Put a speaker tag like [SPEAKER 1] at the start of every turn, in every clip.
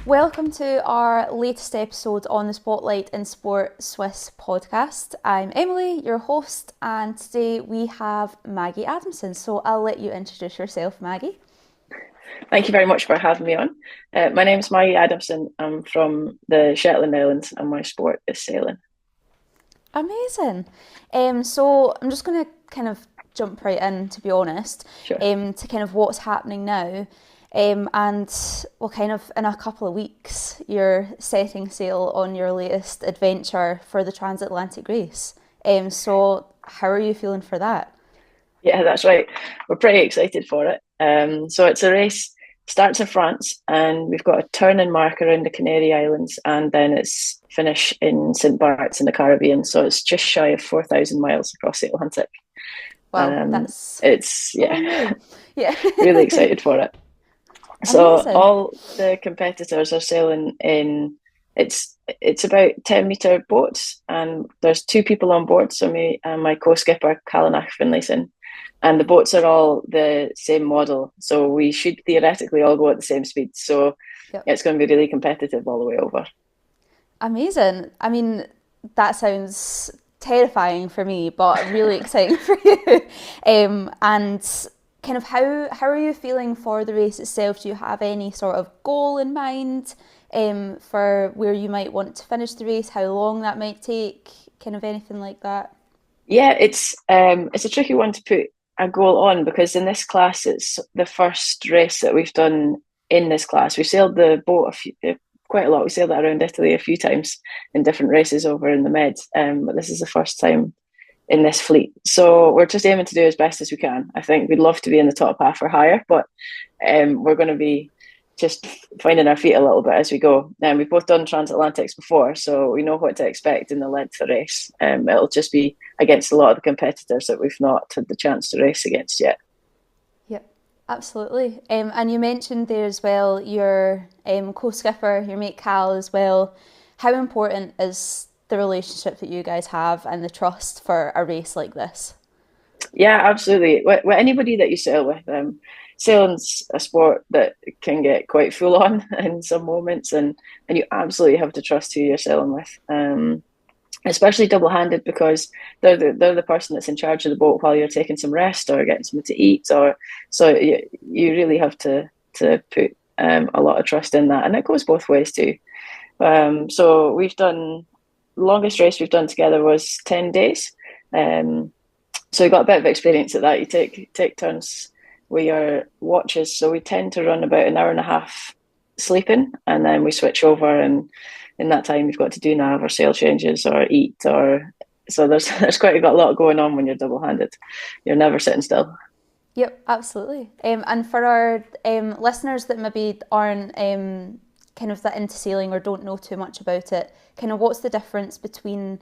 [SPEAKER 1] Welcome to our latest episode on the Spotlight in Sport Swiss podcast. I'm Emily, your host, and today we have Maggie Adamson. So I'll let you introduce yourself, Maggie.
[SPEAKER 2] Thank you very much for having me on. My name is Maggie Adamson. I'm from the Shetland Islands and my sport is sailing.
[SPEAKER 1] Amazing. So I'm just going to kind of jump right in, to be honest,
[SPEAKER 2] Sure.
[SPEAKER 1] to kind of what's happening now. And well, kind of in a couple of weeks, you're setting sail on your latest adventure for the transatlantic race. So how are you feeling for that?
[SPEAKER 2] Yeah, that's right. We're pretty excited for it. So it's a race, starts in France, and we've got a turn and mark around the Canary Islands, and then it's finish in St. Bart's in the Caribbean. So it's just shy of 4,000 miles across the Atlantic.
[SPEAKER 1] Wow, that's
[SPEAKER 2] It's,
[SPEAKER 1] a long way.
[SPEAKER 2] yeah,
[SPEAKER 1] Yeah,
[SPEAKER 2] really excited for it. So
[SPEAKER 1] amazing.
[SPEAKER 2] all the competitors are sailing in it's about 10-meter boats, and there's two people on board, so me and my co-skipper Kalanach Finlayson, and the boats are all the same model, so we should theoretically all go at the same speed. So
[SPEAKER 1] Yep.
[SPEAKER 2] it's going to be really competitive all the way over.
[SPEAKER 1] Amazing. I mean, that sounds terrifying for me, but really exciting for you. And kind of how are you feeling for the race itself? Do you have any sort of goal in mind for where you might want to finish the race? How long that might take? Kind of anything like that?
[SPEAKER 2] Yeah, it's a tricky one to put a goal on because in this class it's the first race that we've done in this class. We sailed the boat quite a lot. We sailed it around Italy a few times in different races over in the Med, but this is the first time in this fleet. So we're just aiming to do as best as we can. I think we'd love to be in the top half or higher, but we're going to be just finding our feet a little bit as we go. And we've both done transatlantics before, so we know what to expect in the length of the race. It'll just be against a lot of the competitors that we've not had the chance to race against yet.
[SPEAKER 1] Yep, absolutely. And you mentioned there as well your co-skipper, your mate Cal as well. How important is the relationship that you guys have and the trust for a race like this?
[SPEAKER 2] Yeah, absolutely. With anybody that you sail with, sailing's a sport that can get quite full on in some moments, and you absolutely have to trust who you're sailing with. Especially double-handed because they're the person that's in charge of the boat while you're taking some rest or getting something to eat, or so you really have to put a lot of trust in that, and it goes both ways too. So we've done longest race we've done together was 10 days. So we got a bit of experience at that. You take turns with your watches. So we tend to run about an hour and a half sleeping, and then we switch over. And in that time, you've got to do nav or sail changes or eat. Or so there's quite a lot going on when you're double handed. You're never sitting still.
[SPEAKER 1] Yep, absolutely. And for our listeners that maybe aren't kind of that into sailing or don't know too much about it, kind of what's the difference between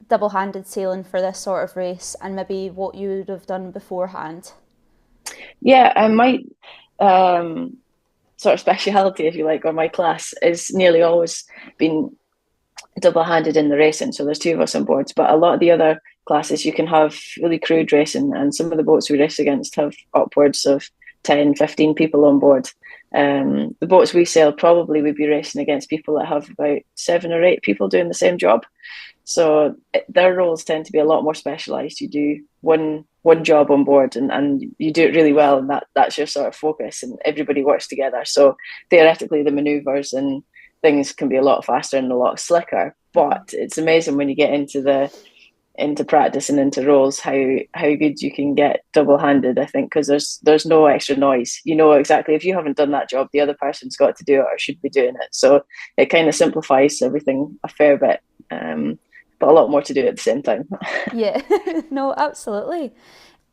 [SPEAKER 1] double-handed sailing for this sort of race and maybe what you would have done beforehand?
[SPEAKER 2] Yeah, and my sort of speciality, if you like, or my class is nearly always been double-handed in the racing. So there's two of us on boards, but a lot of the other classes you can have really crewed racing, and some of the boats we race against have upwards of 10, 15 people on board. The boats we sail probably would be racing against people that have about 7 or 8 people doing the same job. So their roles tend to be a lot more specialised. You do one job on board, and you do it really well, and that's your sort of focus, and everybody works together. So theoretically the manoeuvres and things can be a lot faster and a lot slicker. But it's amazing when you get into practice and into roles how good you can get double handed. I think because there's no extra noise. You know exactly if you haven't done that job, the other person's got to do it or should be doing it. So it kind of simplifies everything a fair bit. But a lot more to do at the same time.
[SPEAKER 1] Yeah, no, absolutely.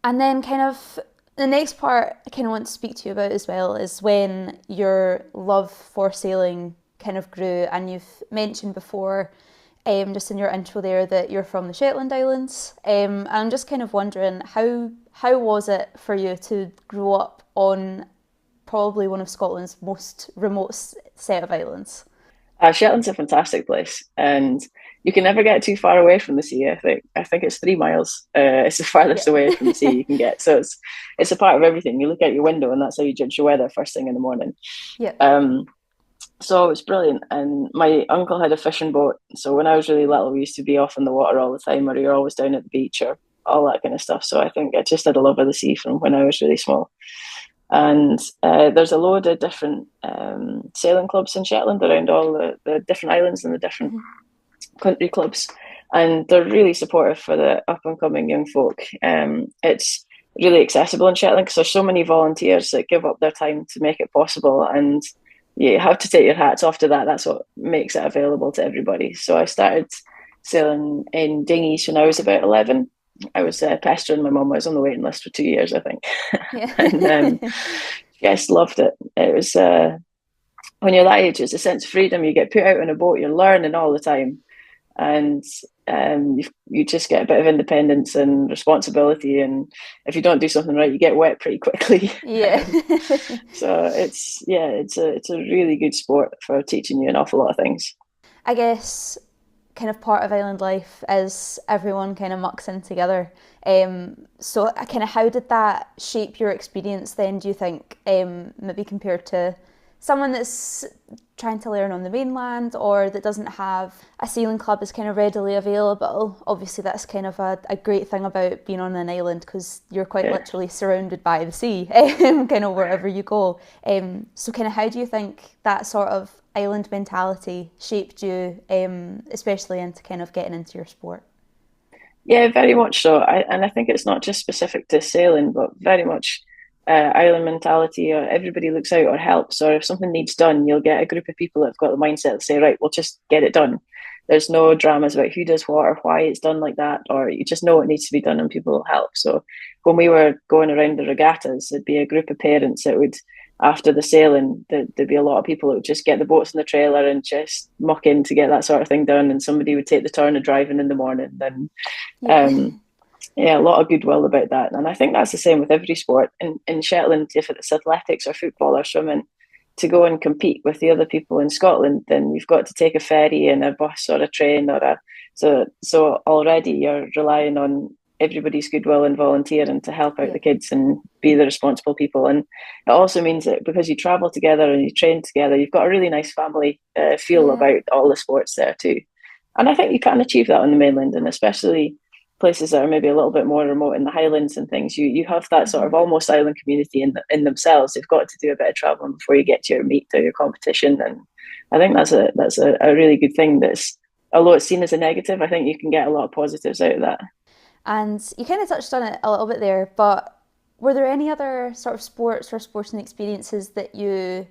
[SPEAKER 1] And then kind of the next part I kind of want to speak to you about as well is when your love for sailing kind of grew, and you've mentioned before just in your intro there that you're from the Shetland Islands. I'm just kind of wondering how was it for you to grow up on probably one of Scotland's most remote set of islands?
[SPEAKER 2] Shetland's a fantastic place, and you can never get too far away from the sea. I think it's 3 miles. It's the
[SPEAKER 1] Yeah.
[SPEAKER 2] farthest away from the sea you can get. So it's a part of everything. You look out your window, and that's how you judge the weather first thing in the morning.
[SPEAKER 1] Yeah.
[SPEAKER 2] Um, So it was brilliant. And my uncle had a fishing boat. So when I was really little, we used to be off in the water all the time, or we were always down at the beach or all that kind of stuff. So I think I just had a love of the sea from when I was really small. And there's a load of different sailing clubs in Shetland around all the different islands and the different
[SPEAKER 1] Mm-hmm.
[SPEAKER 2] country clubs. And they're really supportive for the up and coming young folk. It's really accessible in Shetland because there's so many volunteers that give up their time to make it possible. And you have to take your hats off to that. That's what makes it available to everybody. So I started sailing in dinghies when I was about 11. I was pestering my mum. I was on the waiting list for 2 years, I think.
[SPEAKER 1] Yeah.
[SPEAKER 2] And yes, loved it. It was when you're that age, it's a sense of freedom. You get put out on a boat, you're learning all the time, and you just get a bit of independence and responsibility. And if you don't do something right, you get wet pretty quickly.
[SPEAKER 1] Yeah.
[SPEAKER 2] So it's a really good sport for teaching you an awful lot of things.
[SPEAKER 1] I guess kind of part of island life is everyone kind of mucks in together. So kind of how did that shape your experience then, do you think, maybe compared to someone that's trying to learn on the mainland or that doesn't have a sailing club is kind of readily available? Obviously that's kind of a great thing about being on an island because you're quite
[SPEAKER 2] Yeah.
[SPEAKER 1] literally surrounded by the sea, kind of wherever you go. So kind of how do you think that sort of island mentality shaped you, especially into kind of getting into your sport?
[SPEAKER 2] Yeah, very much so. And I think it's not just specific to sailing, but very much island mentality. Or everybody looks out or helps, or if something needs done, you'll get a group of people that've got the mindset to say, right, we'll just get it done. There's no dramas about who does what or why it's done like that, or you just know what needs to be done and people will help. So when we were going around the regattas, there'd be a group of parents that would, after the sailing, there'd be a lot of people that would just get the boats in the trailer and just muck in to get that sort of thing done. And somebody would take the turn of driving in the morning. And
[SPEAKER 1] Yeah.
[SPEAKER 2] um, yeah, a lot of goodwill about that. And I think that's the same with every sport. In Shetland, if it's athletics or football or swimming, to go and compete with the other people in Scotland, then you've got to take a ferry and a bus or a train or a so already you're relying on everybody's goodwill and volunteering to help out
[SPEAKER 1] Yeah.
[SPEAKER 2] the kids and be the responsible people. And it also means that because you travel together and you train together, you've got a really nice family feel
[SPEAKER 1] Yeah.
[SPEAKER 2] about all the sports there too. And I think you can achieve that on the mainland, and especially places that are maybe a little bit more remote in the Highlands and things, you have that sort
[SPEAKER 1] Mm-hmm.
[SPEAKER 2] of almost island community in themselves. They've got to do a bit of traveling before you get to your meet or your competition, and I think that's a really good thing. That's although it's seen as a negative, I think you can get a lot of positives out of that.
[SPEAKER 1] And you kind of touched on it a little bit there, but were there any other sort of sports or sporting experiences that you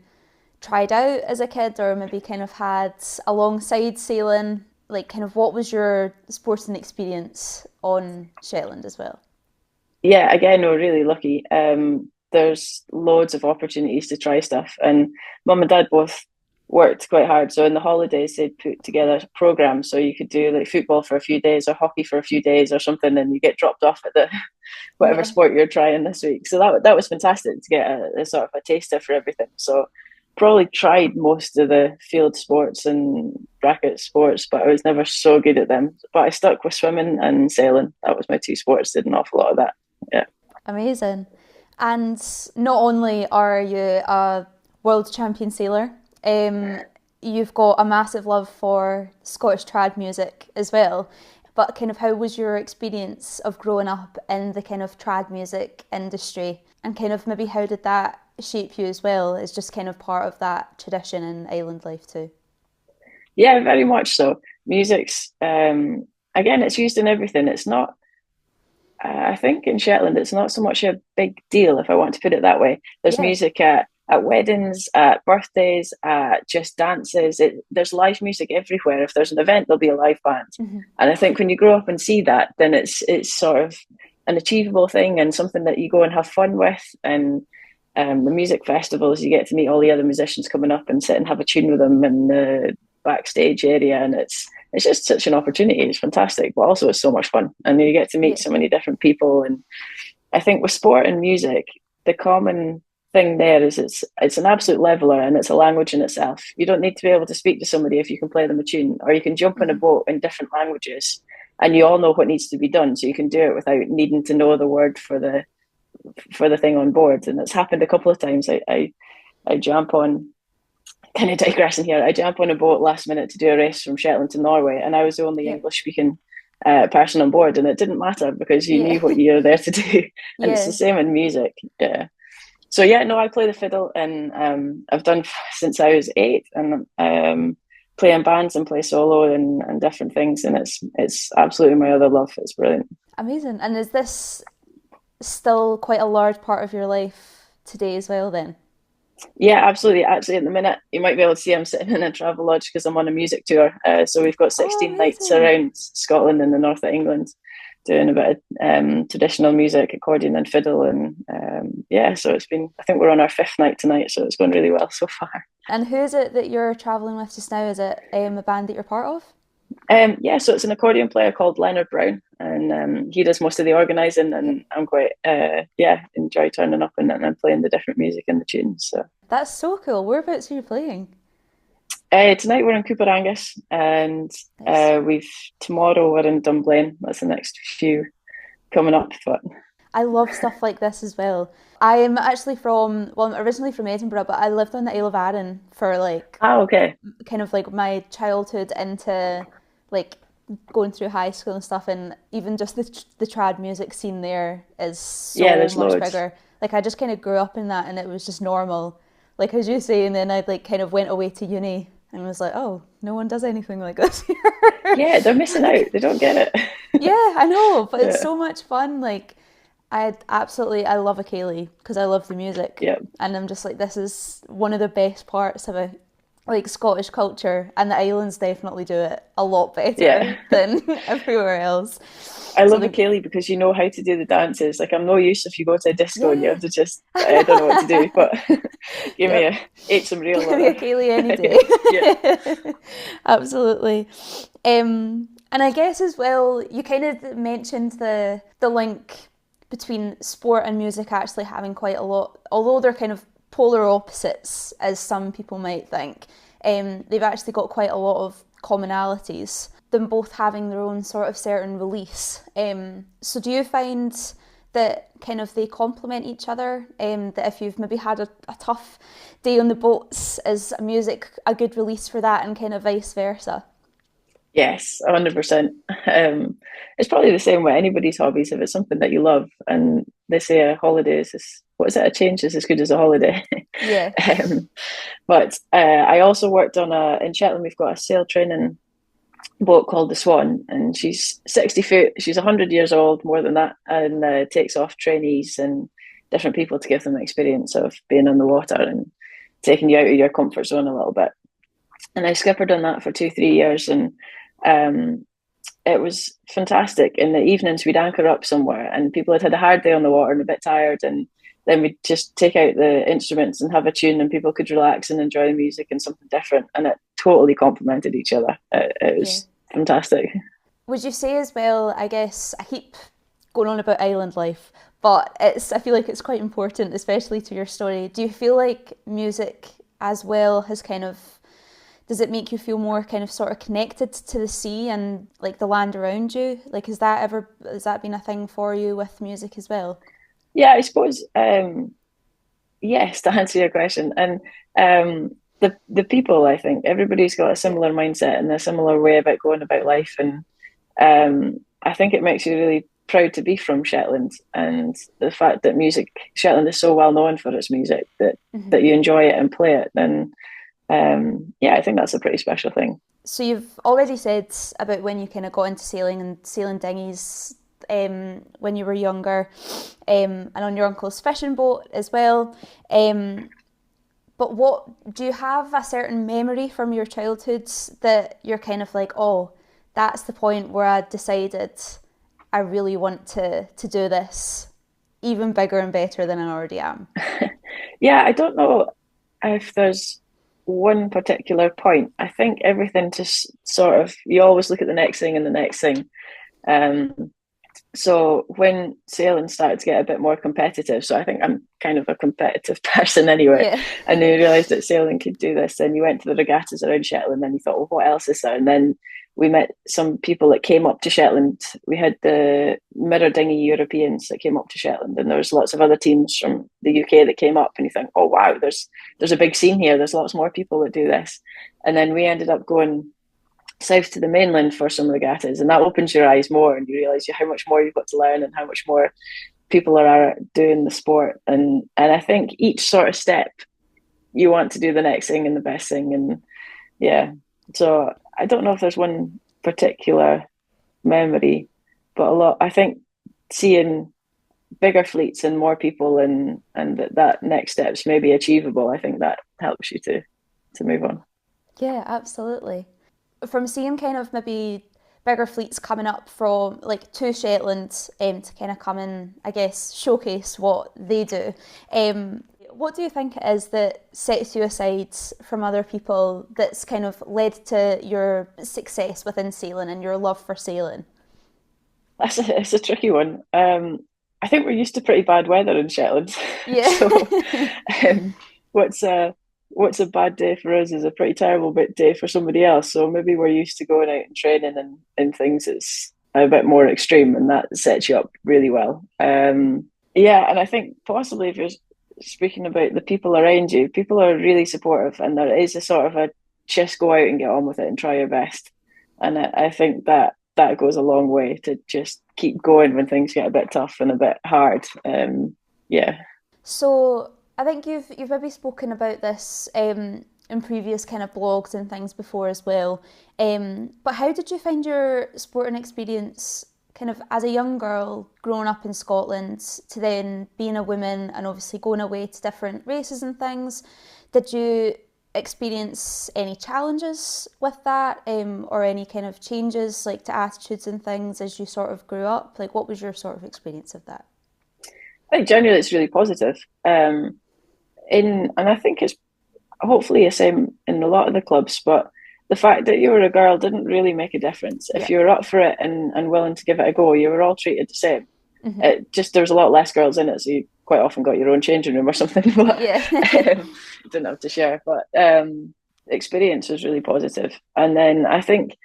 [SPEAKER 1] tried out as a kid or maybe kind of had alongside sailing? Like, kind of what was your sporting experience on Shetland as well?
[SPEAKER 2] Yeah, again, we're really lucky. There's loads of opportunities to try stuff, and mum and dad both worked quite hard. So in the holidays, they'd put together programs so you could do like football for a few days or hockey for a few days or something, and you get dropped off at the whatever
[SPEAKER 1] Yeah.
[SPEAKER 2] sport you're trying this week. So that was fantastic to get a sort of a taster for everything. So probably tried most of the field sports and bracket sports, but I was never so good at them. But I stuck with swimming and sailing. That was my two sports. Did an awful lot of that. Yeah.
[SPEAKER 1] Amazing. And not only are you a world champion sailor, um, you've got a massive love for Scottish trad music as well. But kind of how was your experience of growing up in the kind of trad music industry? And kind of maybe how did that shape you as well as just kind of part of that tradition in island life too?
[SPEAKER 2] Yeah, very much so. Music's again, it's used in everything. It's not. I think in Shetland, it's not so much a big deal, if I want to put it that way. There's
[SPEAKER 1] Yeah.
[SPEAKER 2] music at weddings, at birthdays, at just dances. There's live music everywhere. If there's an event, there'll be a live band.
[SPEAKER 1] Hmm.
[SPEAKER 2] And I think when you grow up and see that, then it's sort of an achievable thing and something that you go and have fun with. And the music festivals, you get to meet all the other musicians coming up and sit and have a tune with them in the backstage area, and it's just such an opportunity. It's fantastic, but also it's so much fun, and you get to meet
[SPEAKER 1] Yeah.
[SPEAKER 2] so many different people. And I think with sport and music, the common thing there is it's an absolute leveler, and it's a language in itself. You don't need to be able to speak to somebody if you can play them a tune, or you can jump in a
[SPEAKER 1] Hmm.
[SPEAKER 2] boat in different languages, and you all know what needs to be done, so you can do it without needing to know the word for the thing on board. And it's happened a couple of times. I jump on kind of digressing here. I jumped on a boat last minute to do a race from Shetland to Norway, and I was the only
[SPEAKER 1] Yeah.
[SPEAKER 2] English speaking person on board, and it didn't matter because you
[SPEAKER 1] Yeah.
[SPEAKER 2] knew what you're there to do. And it's the
[SPEAKER 1] Yeah.
[SPEAKER 2] same in music. Yeah. So yeah, no, I play the fiddle, and I've done since I was 8, and play in bands and play solo and different things, and it's absolutely my other love. It's brilliant.
[SPEAKER 1] Amazing. And is this still quite a large part of your life today as well then?
[SPEAKER 2] Yeah, absolutely. Actually, at the minute, you might be able to see I'm sitting in a travel lodge because I'm on a music tour. So we've got
[SPEAKER 1] Oh,
[SPEAKER 2] 16 nights
[SPEAKER 1] amazing.
[SPEAKER 2] around Scotland and the north of England, doing a bit of traditional music, accordion and fiddle, and yeah. So it's been. I think we're on our 5th night tonight, so it's going really well so far.
[SPEAKER 1] And who is it that you're travelling with just now? Is it a band that you're part of?
[SPEAKER 2] Yeah, so it's an accordion player called Leonard Brown, and he does most of the organising,
[SPEAKER 1] Yeah.
[SPEAKER 2] and I'm quite yeah, enjoy turning up and playing the different music and the tunes. So
[SPEAKER 1] That's so cool. Whereabouts are you playing?
[SPEAKER 2] tonight we're in Cooper Angus, and
[SPEAKER 1] Nice.
[SPEAKER 2] we've tomorrow we're in Dunblane. That's the next few coming up. But
[SPEAKER 1] I love stuff like this as well. I am actually from, well, I'm originally from Edinburgh, but I lived on the Isle of Arran for like
[SPEAKER 2] okay,
[SPEAKER 1] kind of like my childhood into like going through high school and stuff, and even just the trad music scene there is
[SPEAKER 2] yeah,
[SPEAKER 1] so
[SPEAKER 2] there's
[SPEAKER 1] much
[SPEAKER 2] loads.
[SPEAKER 1] bigger. Like I just kind of grew up in that, and it was just normal. Like as you say, and then I like kind of went away to uni and was like, oh, no one does anything like this here.
[SPEAKER 2] Yeah, they're missing out.
[SPEAKER 1] Like,
[SPEAKER 2] They don't get it.
[SPEAKER 1] yeah, I know, but it's
[SPEAKER 2] Yeah,
[SPEAKER 1] so much fun. Like I love a Kaylee because I love the music,
[SPEAKER 2] yeah,
[SPEAKER 1] and I'm just like, this is one of the best parts about like Scottish culture, and the islands definitely do it a lot better
[SPEAKER 2] yeah.
[SPEAKER 1] than everywhere else.
[SPEAKER 2] I
[SPEAKER 1] So
[SPEAKER 2] love a
[SPEAKER 1] the
[SPEAKER 2] Kaylee because you know how to do the dances. Like I'm no use if you go to a disco and you
[SPEAKER 1] yeah,
[SPEAKER 2] have to just I don't know what to do, but give me
[SPEAKER 1] yep,
[SPEAKER 2] a ate some real
[SPEAKER 1] give me a
[SPEAKER 2] leather.
[SPEAKER 1] Kaylee any day.
[SPEAKER 2] Yeah.
[SPEAKER 1] Absolutely. And I guess as well, you kind of mentioned the link between sport and music actually having quite a lot, although they're kind of polar opposites, as some people might think. They've actually got quite a lot of commonalities. Them both having their own sort of certain release. So do you find that kind of they complement each other? That if you've maybe had a tough day on the boats, is music a good release for that, and kind of vice versa?
[SPEAKER 2] Yes, 100%. It's probably the same with anybody's hobbies. If it's something that you love, and they say a holiday is what is it? A change is as good as a holiday.
[SPEAKER 1] Yeah.
[SPEAKER 2] But I also worked on a in Shetland. We've got a sail training boat called the Swan, and she's 60 foot. She's 100 years old, more than that, and takes off trainees and different people to give them the experience of being on the water and taking you out of your comfort zone a little bit. And I skippered on that for 2, 3 years, and um, it was fantastic. In the evenings, we'd anchor up somewhere, and people had had a hard day on the water and a bit tired, and then we'd just take out the instruments and have a tune, and people could relax and enjoy the music and something different. And it totally complemented each other. It
[SPEAKER 1] Yeah.
[SPEAKER 2] was fantastic.
[SPEAKER 1] Would you say as well, I guess I keep going on about island life, but I feel like it's quite important, especially to your story. Do you feel like music as well has kind of, does it make you feel more kind of sort of connected to the sea and like the land around you? Like has that been a thing for you with music as well?
[SPEAKER 2] Yeah, I suppose yes, to answer your question, and the people, I think everybody's got a
[SPEAKER 1] Yeah.
[SPEAKER 2] similar mindset and a similar way about going about life, and I think it makes you really proud to be from Shetland, and the fact that music Shetland is so well known for its music that you enjoy it and play it, then yeah, I think that's a pretty special thing.
[SPEAKER 1] So you've already said about when you kind of got into sailing and sailing dinghies when you were younger, and on your uncle's fishing boat as well. But what do you have a certain memory from your childhood that you're kind of like, oh, that's the point where I decided I really want to do this even bigger and better than I already am?
[SPEAKER 2] Yeah, I don't know if there's one particular point. I think everything just sort of you always look at the next thing and the next thing. Um, so when sailing started to get a bit more competitive, so I think I'm kind of a competitive person anyway,
[SPEAKER 1] Yeah,
[SPEAKER 2] and then you realised that sailing could do this, and you went to the regattas around Shetland, and you thought, well, what else is there? And then we met some people that came up to Shetland. We had the mirror dinghy Europeans that came up to Shetland, and there was lots of other teams from the UK that came up. And you think, oh wow, there's a big scene here. There's lots more people that do this. And then we ended up going south to the mainland for some regattas, and that opens your eyes more, and you realise how much more you've got to learn and how much more people are doing the sport. And I think each sort of step, you want to do the next thing and the best thing, and yeah. So I don't know if there's one particular memory, but a lot. I think seeing bigger fleets and more people, and that next step's maybe achievable. I think that helps you to move on.
[SPEAKER 1] Yeah, absolutely. From seeing kind of maybe bigger fleets coming up from like to Shetland to kind of come and I guess showcase what they do. What do you think it is that sets you aside from other people that's kind of led to your success within sailing and your love for sailing?
[SPEAKER 2] It's a tricky one. I think we're used to pretty bad weather in Shetland,
[SPEAKER 1] Yeah.
[SPEAKER 2] so um, what's a what's a bad day for us is a pretty terrible bit day for somebody else. So maybe we're used to going out and training and things that's a bit more extreme, and that sets you up really well. Yeah, and I think possibly if you're speaking about the people around you, people are really supportive, and there is a sort of a just go out and get on with it and try your best. And I think that goes a long way to just keep going when things get a bit tough and a bit hard. Yeah.
[SPEAKER 1] So I think you've maybe spoken about this in previous kind of blogs and things before as well. But how did you find your sporting experience kind of as a young girl growing up in Scotland to then being a woman and obviously going away to different races and things? Did you experience any challenges with that or any kind of changes like to attitudes and things as you sort of grew up? Like what was your sort of experience of that?
[SPEAKER 2] I think generally it's really positive. And I think it's hopefully the same in a lot of the clubs, but the fact that you were a girl didn't really make a difference. If
[SPEAKER 1] Yeah.
[SPEAKER 2] you were up for it and willing to give it a go, you were all treated the same.
[SPEAKER 1] Mm-hmm.
[SPEAKER 2] It just there was a lot less girls in it, so you quite often got your own changing room or something, but
[SPEAKER 1] Yeah.
[SPEAKER 2] you didn't have to share. But the experience was really positive, and then I think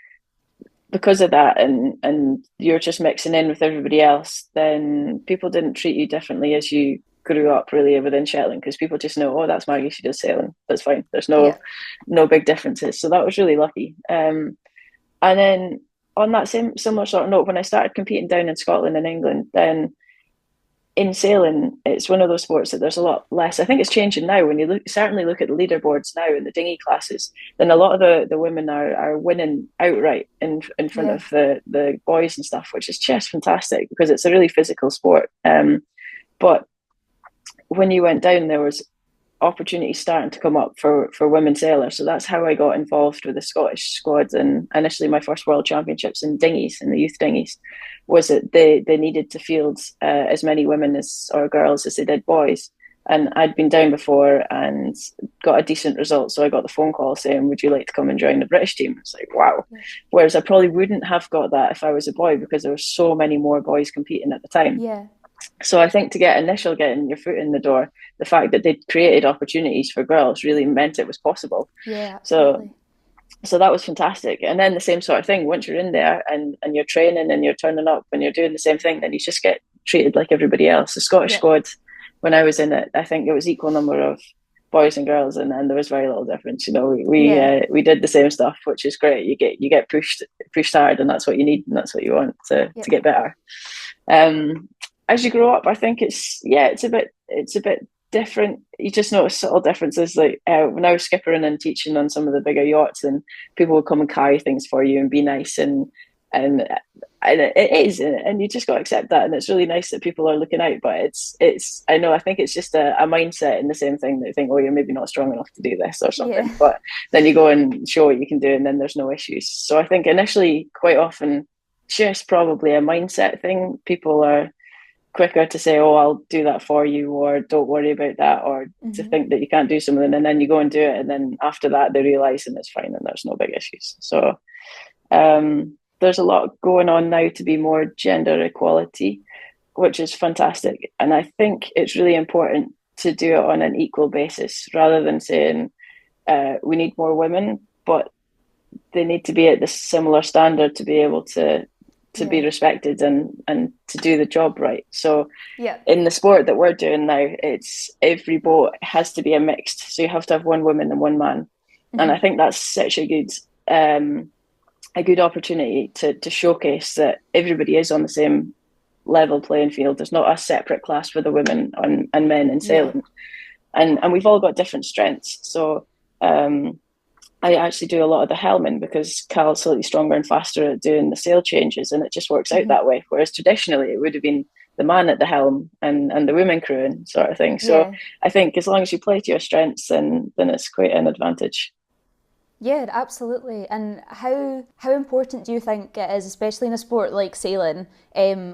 [SPEAKER 2] because of that, and you're just mixing in with everybody else, then people didn't treat you differently as you grew up really within Shetland, because people just know, oh, that's Maggie, she does sailing, that's fine, there's
[SPEAKER 1] Yeah.
[SPEAKER 2] no big differences. So that was really lucky. And then on that same similar sort of note, when I started competing down in Scotland and England, then in sailing, it's one of those sports that there's a lot less. I think it's changing now. When you certainly look at the leaderboards now in the dinghy classes, then a lot of the women are winning outright in front
[SPEAKER 1] Yeah.
[SPEAKER 2] of the boys and stuff, which is just fantastic because it's a really physical sport. But when you went down, there was opportunities starting to come up for women sailors. So that's how I got involved with the Scottish squad. And initially, my first World Championships in dinghies, in the youth dinghies, was that they needed to field as many women as or girls as they did boys. And I'd been down before and got a decent result. So I got the phone call saying, would you like to come and join the British team? It's like, wow.
[SPEAKER 1] Yeah.
[SPEAKER 2] Whereas I probably wouldn't have got that if I was a boy, because there were so many more boys competing at the time.
[SPEAKER 1] Yeah.
[SPEAKER 2] So I think to getting your foot in the door, the fact that they'd created opportunities for girls really meant it was possible.
[SPEAKER 1] Yeah,
[SPEAKER 2] So
[SPEAKER 1] absolutely.
[SPEAKER 2] so that was fantastic. And then the same sort of thing, once you're in there and you're training and you're turning up and you're doing the same thing, then you just get treated like everybody else. The Scottish
[SPEAKER 1] Yeah.
[SPEAKER 2] squad, when I was in it, I think it was equal number of boys and girls, and then there was very little difference. You know,
[SPEAKER 1] Yeah.
[SPEAKER 2] we did the same stuff, which is great. You get pushed hard, and that's what you need, and that's what you want
[SPEAKER 1] Yeah.
[SPEAKER 2] to get better. As you grow up, I think it's a bit different. You just notice subtle differences. Like when I was skippering and teaching on some of the bigger yachts, and people would come and carry things for you and be nice, and it is, and you just got to accept that. And it's really nice that people are looking out. But it's I know I think it's just a mindset in the same thing that you think, oh, you're maybe not strong enough to do this or something.
[SPEAKER 1] Yeah.
[SPEAKER 2] But then you go and show what you can do, and then there's no issues. So I think initially, quite often, just probably a mindset thing. People are quicker to say, oh, I'll do that for you, or don't worry about that, or to
[SPEAKER 1] Mm-hmm.
[SPEAKER 2] think that you can't do something, and then you go and do it, and then after that they realise and it's fine and there's no big issues. So there's a lot going on now to be more gender equality, which is fantastic. And I think it's really important to do it on an equal basis rather than saying we need more women, but they need to be at this similar standard to be able to be
[SPEAKER 1] Yeah.
[SPEAKER 2] respected and to do the job right. So
[SPEAKER 1] Yeah.
[SPEAKER 2] in the sport that we're doing now, it's every boat has to be a mixed. So you have to have one woman and one man. And I
[SPEAKER 1] Hmm.
[SPEAKER 2] think that's such um, a good opportunity to showcase that everybody is on the same level playing field. There's not a separate class for the women and men in
[SPEAKER 1] Yeah.
[SPEAKER 2] sailing. And we've all got different strengths. So I actually do a lot of the helming because Cal's slightly stronger and faster at doing the sail changes, and it just works out
[SPEAKER 1] Hmm.
[SPEAKER 2] that way. Whereas traditionally, it would have been the man at the helm and the women crewing sort of thing. So
[SPEAKER 1] Yeah.
[SPEAKER 2] I think as long as you play to your strengths, then it's quite an advantage.
[SPEAKER 1] Yeah, absolutely. And how important do you think it is, especially in a sport like sailing,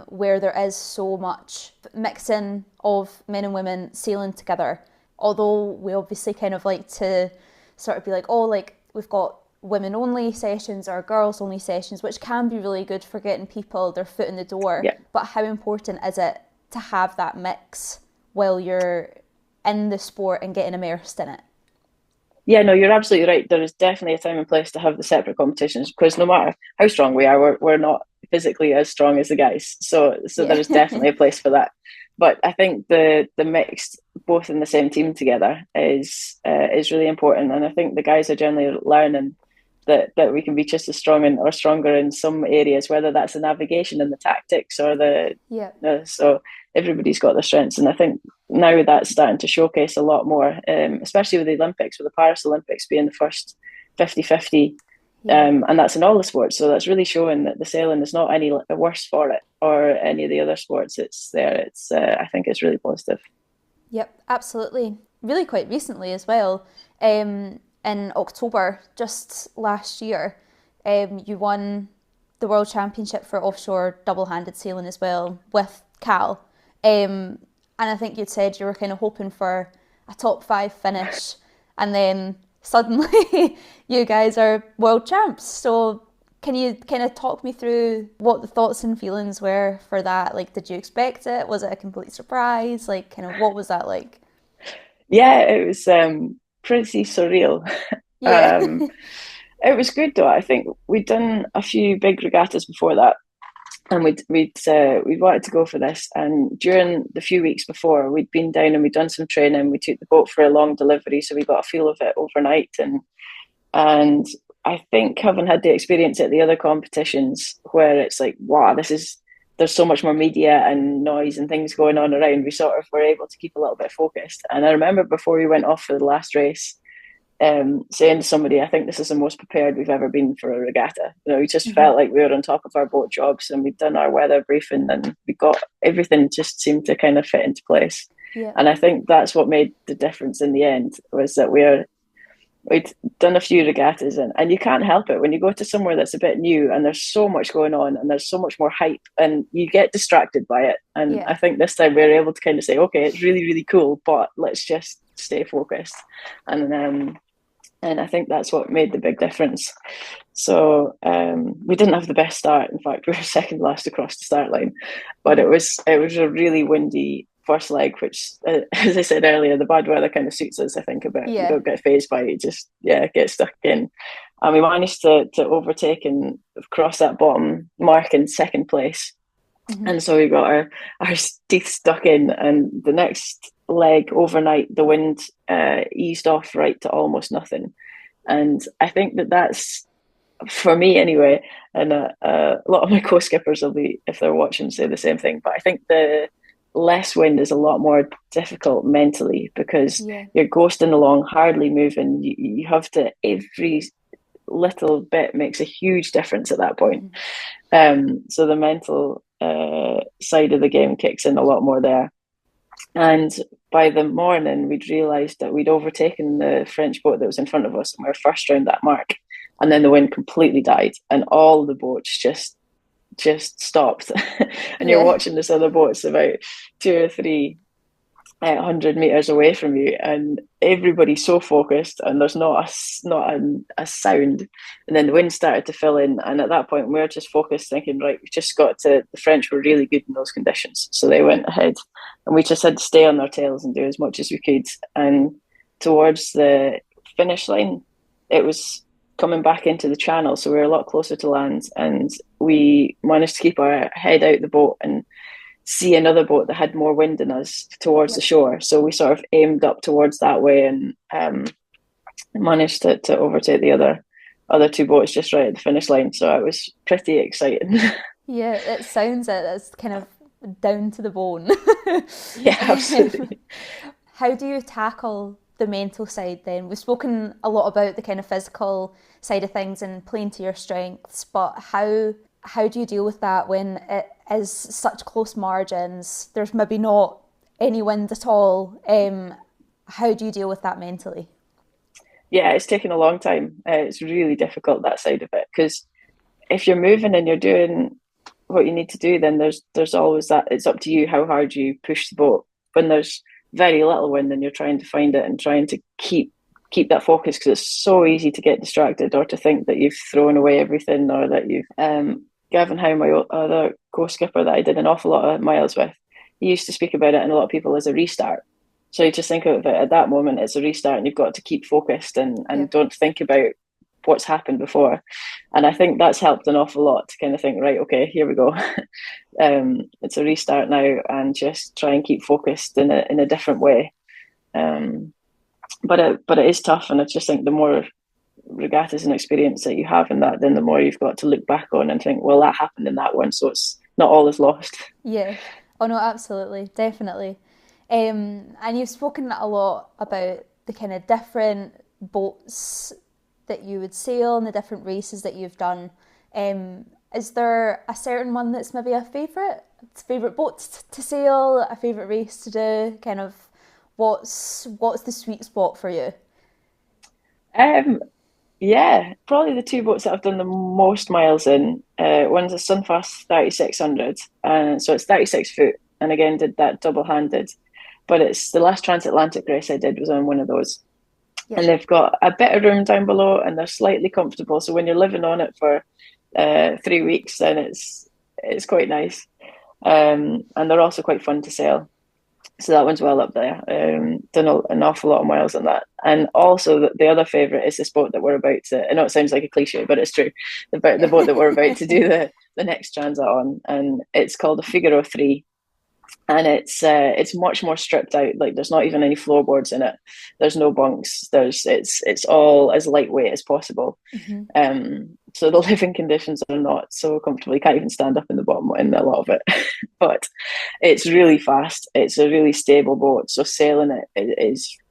[SPEAKER 1] where there is so much mixing of men and women sailing together? Although we obviously kind of like to sort of be like, oh, like we've got women only sessions or girls only sessions, which can be really good for getting people their foot in the door.
[SPEAKER 2] Yeah.
[SPEAKER 1] But how important is it to have that mix while you're in the sport and getting immersed in it?
[SPEAKER 2] Yeah, no, you're absolutely right. There is definitely a time and place to have the separate competitions because no matter how strong we are, we're not physically as strong as the guys. So
[SPEAKER 1] Yeah.
[SPEAKER 2] there is definitely a place for that. But I think the mixed both in the same team together is really important, and I think the guys are generally learning that we can be just as strong or stronger in some areas, whether that's the navigation and the tactics or
[SPEAKER 1] Yeah.
[SPEAKER 2] so everybody's got their strengths, and I think now that's starting to showcase a lot more, especially with the Olympics, with the Paris Olympics being the first 50-50,
[SPEAKER 1] Yeah.
[SPEAKER 2] and that's in all the sports. So that's really showing that the sailing is not any worse for it or any of the other sports. It's there. I think it's really positive.
[SPEAKER 1] Yep, absolutely. Really quite recently as well. In October, just last year, you won the World Championship for offshore double-handed sailing as well with Cal. And I think you'd said you were kind of hoping for a top five finish, and then suddenly you guys are world champs. So can you kind of talk me through what the thoughts and feelings were for that? Like, did you expect it? Was it a complete surprise? Like, kind of what was that like?
[SPEAKER 2] Yeah, it was pretty surreal.
[SPEAKER 1] Yeah.
[SPEAKER 2] Um, it was good though. I think we'd done a few big regattas before that, and we'd wanted to go for this. And during the few weeks before, we'd been down and we'd done some training. We took the boat for a long delivery, so we got a feel of it overnight. And I think having had the experience at the other competitions where it's like, wow, there's so much more media and noise and things going on around, we sort of were able to keep a little bit focused. And I remember before we went off for the last race, saying to somebody, I think this is the most prepared we've ever been for a regatta. We just
[SPEAKER 1] Hmm.
[SPEAKER 2] felt like we were on top of our boat jobs and we'd done our weather briefing and we got everything just seemed to kind of fit into place.
[SPEAKER 1] Yeah.
[SPEAKER 2] And I think that's what made the difference in the end was that we'd done a few regattas and you can't help it when you go to somewhere that's a bit new and there's so much going on and there's so much more hype and you get distracted by it. And
[SPEAKER 1] Yeah.
[SPEAKER 2] I think this time we were able to kind of say, okay, it's really, really cool, but let's just stay focused. And I think that's what made the big difference. So we didn't have the best start. In fact, we were second last across the start line, but
[SPEAKER 1] Hmm.
[SPEAKER 2] it was a really windy first leg, which, as I said earlier, the bad weather kind of suits us. I think a bit. We
[SPEAKER 1] Yeah.
[SPEAKER 2] don't get phased by it. Just get stuck in, and we managed to overtake and cross that bottom mark in second place.
[SPEAKER 1] Hmm.
[SPEAKER 2] And so we got our teeth stuck in, and the next leg overnight, the wind eased off right to almost nothing. And I think that's for me anyway. And a lot of my co-skippers will be, if they're watching, say the same thing. But I think the less wind is a lot more difficult mentally because
[SPEAKER 1] Yeah.
[SPEAKER 2] you're ghosting along, hardly moving. You have to every little bit makes a huge difference at that point.
[SPEAKER 1] Hmm.
[SPEAKER 2] So the mental side of the game kicks in a lot more there. And by the morning, we'd realised that we'd overtaken the French boat that was in front of us, and we were first round that mark. And then the wind completely died, and all the boats just stopped. And you're
[SPEAKER 1] Yeah.
[SPEAKER 2] watching this other boats about 2 or 3 100 meters away from you, and everybody's so focused, and there's not a sound. And then the wind started to fill in, and at that point, we were just focused, thinking, right, we just got to. The French were really good in those conditions, so they went ahead, and we just had to stay on our tails and do as much as we could. And towards the finish line, it was coming back into the channel, so we were a lot closer to land, and we managed to keep our head out the boat and see another boat that had more wind than us towards the
[SPEAKER 1] Yep.
[SPEAKER 2] shore. So we sort of aimed up towards that way and managed to overtake the other two boats just right at the finish line. So it was pretty exciting.
[SPEAKER 1] Yeah, it sounds it. It's kind of down to the bone.
[SPEAKER 2] Yeah,
[SPEAKER 1] Um,
[SPEAKER 2] absolutely.
[SPEAKER 1] how do you tackle the mental side then? We've spoken a lot about the kind of physical side of things and playing to your strengths, but how do you deal with that when it is such close margins? There's maybe not any wind at all. How do you deal with that mentally?
[SPEAKER 2] Yeah, it's taken a long time. It's really difficult, that side of it, because if you're moving and you're doing what you need to do, then there's always that. It's up to you how hard you push the boat. When there's very little wind, then you're trying to find it and trying to keep that focus, because it's so easy to get distracted or to think that you've thrown away everything, or that you've Gavin Howe, my other co-skipper that I did an awful lot of miles with, he used to speak about it, and a lot of people, as a restart. So you just think of it at that moment, it's a restart, and you've got to keep focused
[SPEAKER 1] Yeah.
[SPEAKER 2] and don't think about what's happened before. And I think that's helped an awful lot to kind of think, right, okay, here we go. It's a restart now, and just try and keep focused in a different way. Um, but it is tough, and I just think the more regattas and experience that you have in that, then the more you've got to look back on and think, well, that happened in that one, so it's not all is lost.
[SPEAKER 1] Yeah. Oh no, absolutely, definitely. And you've spoken a lot about the kind of different boats that you would sail and the different races that you've done. Is there a certain one that's maybe a favourite boat to sail, a favourite race to do? Kind of, what's the sweet spot for you?
[SPEAKER 2] Um, yeah, probably the two boats that I've done the most miles in. One's a Sunfast 3600, and so it's 36 foot, and again did that double handed. But it's the last transatlantic race I did was on one of those, and
[SPEAKER 1] Yep.
[SPEAKER 2] they've got a bit of room down below, and they're slightly comfortable. So when you're living on it for 3 weeks, then it's quite nice. And they're also quite fun to sail. So that one's well up there. Done an awful lot of miles on that. And also the other favourite is this boat that we're about to. I know it sounds like a cliche, but it's true. The boat that we're about to do the next transit on, and it's called the Figaro 3, and it's much more stripped out. Like, there's not even any floorboards in it. There's no bunks. It's all as lightweight as possible.
[SPEAKER 1] Hmm.
[SPEAKER 2] So the living conditions are not so comfortable. You can't even stand up in the bottom in a lot of it. But it's really fast. It's a really stable boat. So sailing it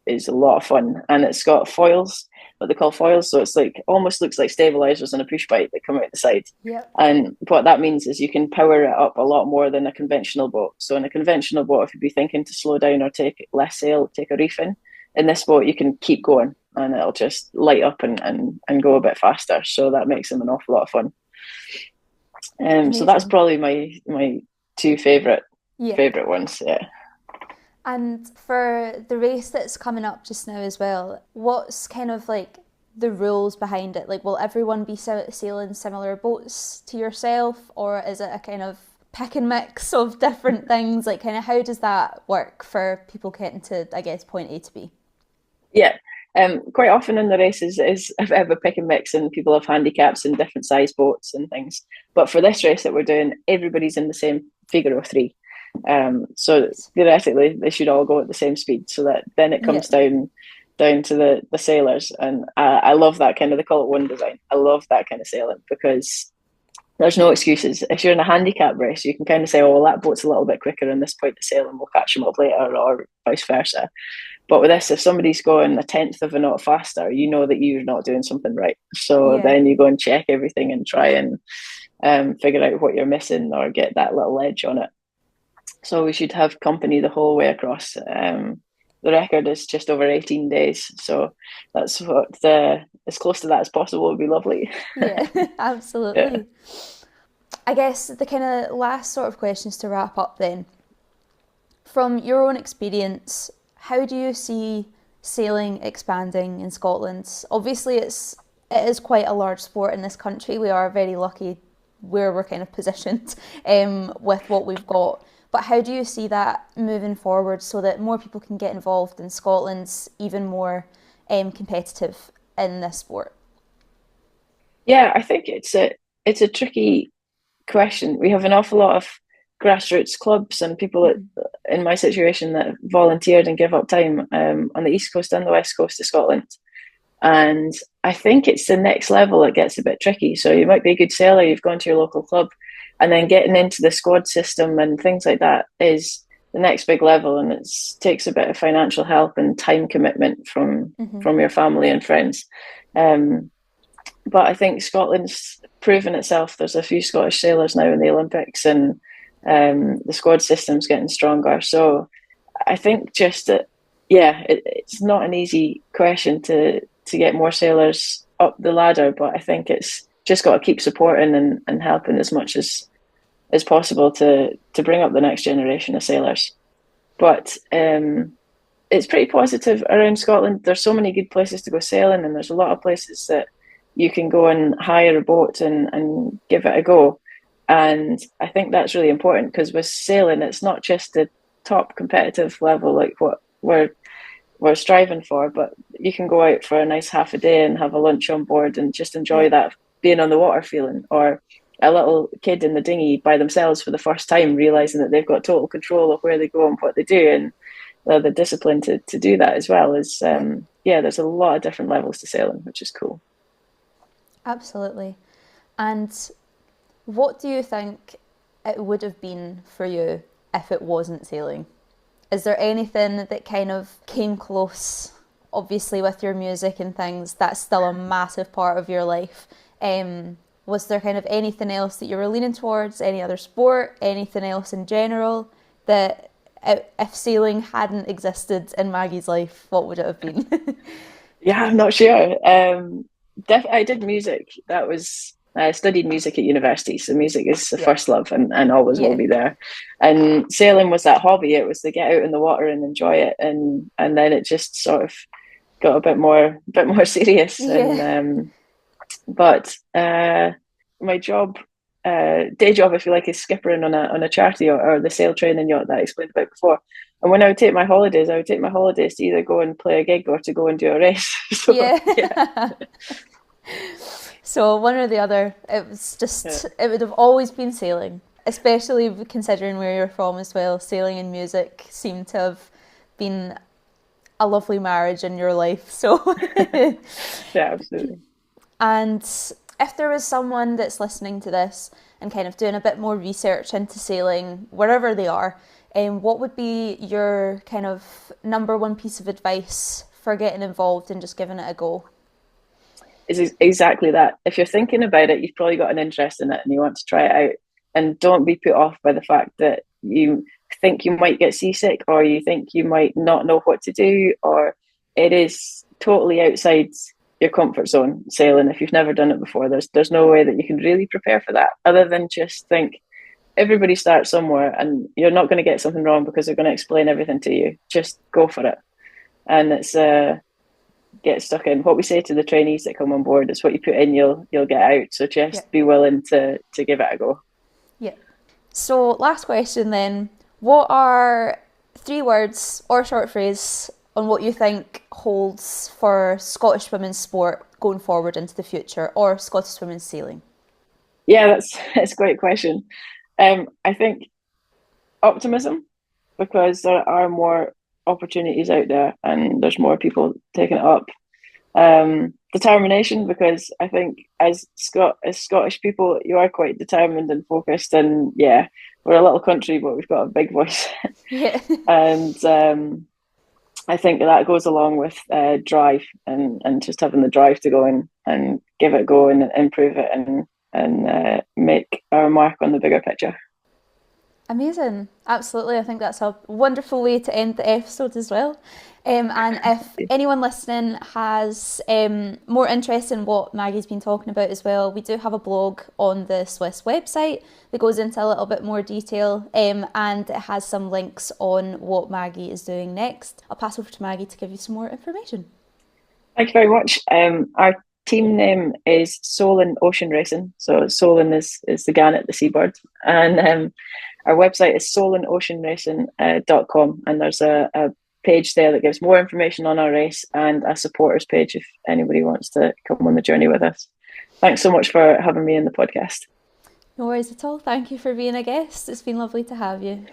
[SPEAKER 2] is a lot of fun, and it's got foils, what they call foils. So it's like almost looks like stabilizers on a push bike that come out the side.
[SPEAKER 1] Yep.
[SPEAKER 2] And what that means is you can power it up a lot more than a conventional boat. So in a conventional boat, if you'd be thinking to slow down or take less sail, take a reef in this boat, you can keep going, and it'll just light up and go a bit faster. So that makes them an awful lot of fun. So that's
[SPEAKER 1] Amazing.
[SPEAKER 2] probably my two
[SPEAKER 1] Yeah.
[SPEAKER 2] favorite ones. Yeah.
[SPEAKER 1] And for the race that's coming up just now as well, what's kind of like the rules behind it? Like, will everyone be sailing similar boats to yourself, or is it a kind of pick and mix of different things? Like, kind of how does that work for people getting to, I guess, point A to B?
[SPEAKER 2] Yeah. Quite often in the races is a bit of a pick and mix, and people have handicaps in different size boats and things. But for this race that we're doing, everybody's in the same figure of three. So theoretically, they should all go at the same speed, so that then it
[SPEAKER 1] Yeah.
[SPEAKER 2] comes down to the sailors. And I love that kind of, they call it one design. I love that kind of sailing, because there's no excuses. If you're in a handicap race, you can kind of say, oh, well, that boat's a little bit quicker in this point of sailing, we'll catch them up later, or vice versa. But with this, if somebody's going a tenth of a knot faster, you know that you're not doing something right. So
[SPEAKER 1] Yeah.
[SPEAKER 2] then you go and check everything and try and figure out what you're missing, or get that little edge on it. So we should have company the whole way across. The record is just over 18 days. So that's what as close to that as possible would be lovely.
[SPEAKER 1] Yeah,
[SPEAKER 2] Yeah.
[SPEAKER 1] absolutely. I guess the kind of last sort of questions to wrap up then. From your own experience, how do you see sailing expanding in Scotland? Obviously, it is quite a large sport in this country. We are very lucky where we're kind of positioned with what we've got. But how do you see that moving forward so that more people can get involved and Scotland's even more competitive in this sport?
[SPEAKER 2] Yeah, I think it's a tricky question. We have an awful lot of grassroots clubs and people
[SPEAKER 1] Mhm.
[SPEAKER 2] in my situation that volunteered and give up time on the east coast and the west coast of Scotland. And I think it's the next level that gets a bit tricky. So you might be a good sailor, you've gone to your local club, and then getting into the squad system and things like that is the next big level, and it takes a bit of financial help and time commitment
[SPEAKER 1] Mhm.
[SPEAKER 2] from your family and friends. Um, but I think Scotland's proven itself. There's a few Scottish sailors now in the Olympics, and the squad system's getting stronger. So I think just that, yeah, it's not an easy question to get more sailors up the ladder, but I think it's just got to keep supporting and helping as much as possible to bring up the next generation of sailors. But it's pretty positive around Scotland. There's so many good places to go sailing, and there's a lot of places that you can go and hire a boat and give it a go. And I think that's really important because with sailing, it's not just the top competitive level like what we're striving for, but you can go out for a nice half a day and have a lunch on board and just enjoy
[SPEAKER 1] Yeah.
[SPEAKER 2] that being on the water feeling, or a little kid in the dinghy by themselves for the first time realizing that they've got total control of where they go and what they do, and the discipline to do that as well is
[SPEAKER 1] Yeah.
[SPEAKER 2] yeah, there's a lot of different levels to sailing, which is cool.
[SPEAKER 1] Absolutely. And what do you think it would have been for you if it wasn't sailing? Is there anything that kind of came close? Obviously, with your music and things, that's still a massive part of your life. Was there kind of anything else that you were leaning towards? Any other sport? Anything else in general? That if sailing hadn't existed in Maggie's life, what would it have been?
[SPEAKER 2] Yeah, I'm not sure. I did music. That was I studied music at university, so music is the
[SPEAKER 1] Yeah.
[SPEAKER 2] first love and always will
[SPEAKER 1] Yeah.
[SPEAKER 2] be there. And sailing was that hobby. It was to get out in the water and enjoy it, and then it just sort of got a bit more serious. And
[SPEAKER 1] Yeah.
[SPEAKER 2] but my job, day job, if you like, is skippering on a charter yacht or the sail training yacht that I explained about before. And when I would take my holidays, I would take my holidays to either go and play a gig or to go and do a race. So yeah,
[SPEAKER 1] Yeah. So one or the other, it was
[SPEAKER 2] yeah,
[SPEAKER 1] just, it would have always been sailing, especially considering where you're from as well. Sailing and music seem to have been a lovely marriage in your life. So,
[SPEAKER 2] yeah, absolutely.
[SPEAKER 1] and if there was someone that's listening to this and kind of doing a bit more research into sailing, wherever they are, what would be your kind of number one piece of advice for getting involved and just giving it a go?
[SPEAKER 2] It's exactly that. If you're thinking about it, you've probably got an interest in it and you want to try it out. And don't be put off by the fact that you think you might get seasick or you think you might not know what to do, or it is totally outside your comfort zone sailing. If you've never done it before, there's no way that you can really prepare for that other than just think everybody starts somewhere and you're not going to get something wrong because they're going to explain everything to you. Just go for it. And it's get stuck in. What we say to the trainees that come on board is what you put in, you'll get out. So
[SPEAKER 1] Yeah.
[SPEAKER 2] just be willing to give it a go.
[SPEAKER 1] Yeah. So, last question then. What are three words or short phrase on what you think holds for Scottish women's sport going forward into the future or Scottish women's sailing?
[SPEAKER 2] Yeah, that's a great question. I think optimism, because there are more opportunities out there and there's more people taking it up. Determination, because I think as Scottish people, you are quite determined and focused, and yeah, we're a little country, but we've got a big voice.
[SPEAKER 1] Yeah.
[SPEAKER 2] And I think that goes along with drive and just having the drive to go and give it a go and improve it and make our mark on the bigger picture.
[SPEAKER 1] Amazing. Absolutely. I think that's a wonderful way to end the episode as well. And if anyone listening has more interest in what Maggie's been talking about as well, we do have a blog on the Swiss website that goes into a little bit more detail and it has some links on what Maggie is doing next. I'll pass over to Maggie to give you some more information.
[SPEAKER 2] Thank you very much. Our team name is Solon Ocean Racing. So Solon is the gannet, the seabird, and our website is solonoceanracing.com, and there's a page there that gives more information on our race and a supporters page if anybody wants to come on the journey with us. Thanks so much for having me in the podcast.
[SPEAKER 1] No worries at all. Thank you for being a guest. It's been lovely to have you.